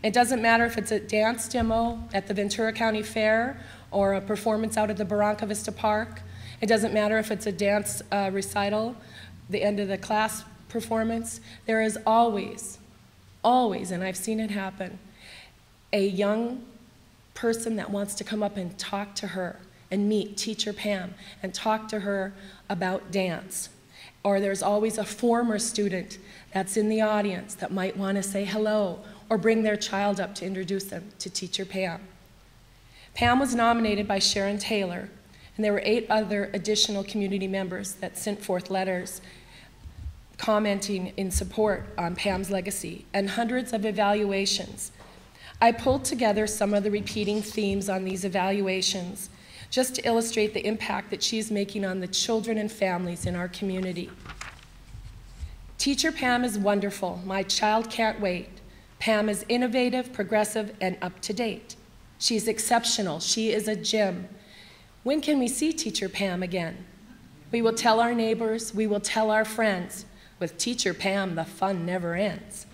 It doesn't matter if it's a dance demo at the Ventura County Fair or a performance out at the Barranca Vista Park. It doesn't matter if it's a dance recital, the end of the class performance. There is always, and I've seen it happen, a young person that wants to come up and talk to her and meet Teacher Pam and talk to her about dance. Or there's always a former student that's in the audience that might want to say hello or bring their child up to introduce them to Teacher Pam. Pam was nominated by Sharon Taylor, and there were 8 other additional community members that sent forth letters commenting in support on Pam's legacy, and hundreds of evaluations. I pulled together some of the repeating themes on these evaluations just to illustrate the impact that she's making on the children and families in our community. Teacher Pam is wonderful. My child can't wait. Pam is innovative, progressive, and up to date. She's exceptional. She is a gem. When can we see Teacher Pam again? We will tell our neighbors. We will tell our friends. With Teacher Pam, the fun never ends.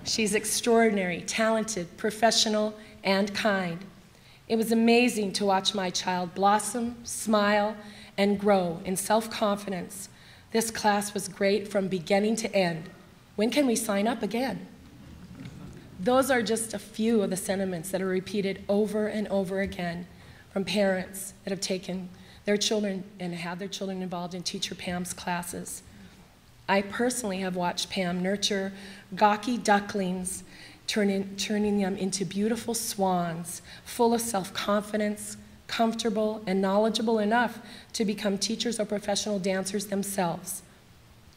She's extraordinary, talented, professional, and kind. It was amazing to watch my child blossom, smile, and grow in self-confidence. This class was great from beginning to end. When can we sign up again? Those are just a few of the sentiments that are repeated over and over again from parents that have taken their children and had their children involved in Teacher Pam's classes. I personally have watched Pam nurture gawky ducklings, turning them into beautiful swans, full of self-confidence, comfortable, and knowledgeable enough to become teachers or professional dancers themselves.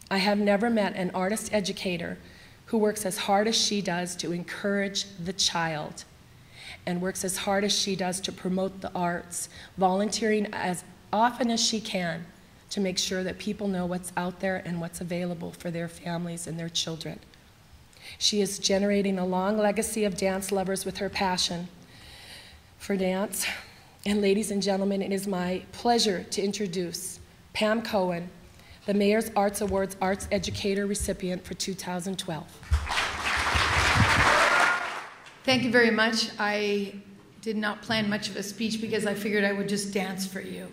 I have never met an artist educator who works as hard as she does to encourage the child and works as hard as she does to promote the arts, volunteering as often as she can to make sure that people know what's out there and what's available for their families and their children. She is generating a long legacy of dance lovers with her passion for dance. And ladies and gentlemen, it is my pleasure to introduce Pam Cohen, the Mayor's Arts Awards Arts Educator recipient for 2012. Thank you very much. I did not plan much of a speech because I figured I would just dance for you.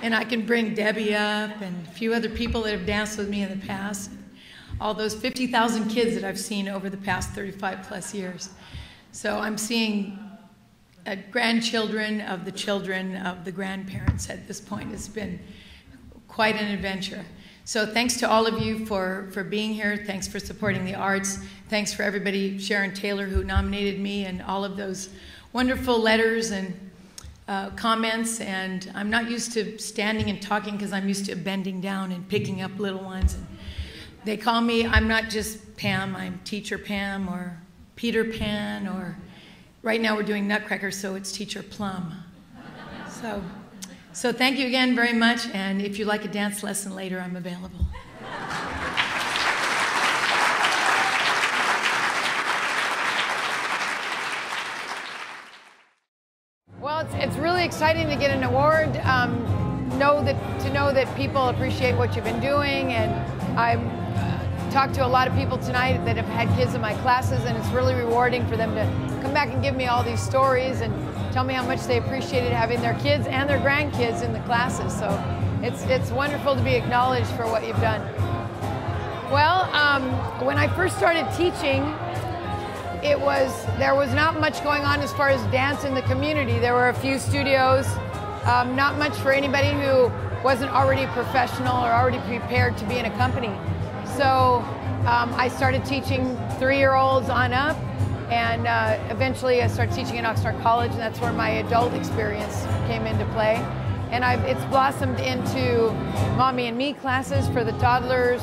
And I can bring Debbie up and a few other people that have danced with me in the past. All those 50,000 kids that I've seen over the past 35 plus years. So I'm seeing grandchildren of the grandparents at this point. It's been quite an adventure. So thanks to all of you for being here. Thanks for supporting the arts. Thanks for everybody, Sharon Taylor, who nominated me, and all of those wonderful letters and comments. And I'm not used to standing and talking because I'm used to bending down and picking up little ones. And they call me, I'm not just Pam, I'm Teacher Pam or Peter Pan, or right now we're doing Nutcracker, so it's Teacher Plum. So thank you again very much, and if you'd like a dance lesson later, I'm available. Well, it's really exciting to get an award. To know that people appreciate what you've been doing, and I've talked to a lot of people tonight that have had kids in my classes, and it's really rewarding for them to come back and give me all these stories and tell me how much they appreciated having their kids and their grandkids in the classes. So it's wonderful to be acknowledged for what you've done. Well, when I first started teaching, there was not much going on as far as dance in the community. There were a few studios, not much for anybody who wasn't already professional or already prepared to be in a company. So I started teaching 3-year-olds on up, and eventually I started teaching at Oxnard College, and that's where my adult experience came into play. And it's blossomed into Mommy and Me classes for the toddlers,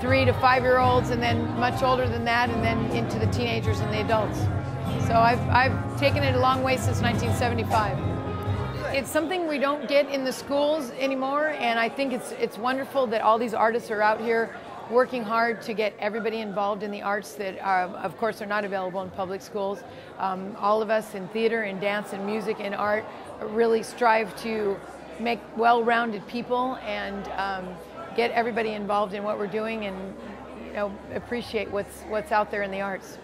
3 to 5-year-olds, and then much older than that, and then into the teenagers and the adults. So I've taken it a long way since 1975. It's something we don't get in the schools anymore, and I think it's wonderful that all these artists are out here working hard to get everybody involved in the arts that of course are not available in public schools. All of us in theater and dance and music and art really strive to make well-rounded people and get everybody involved in what we're doing, and appreciate what's out there in the arts.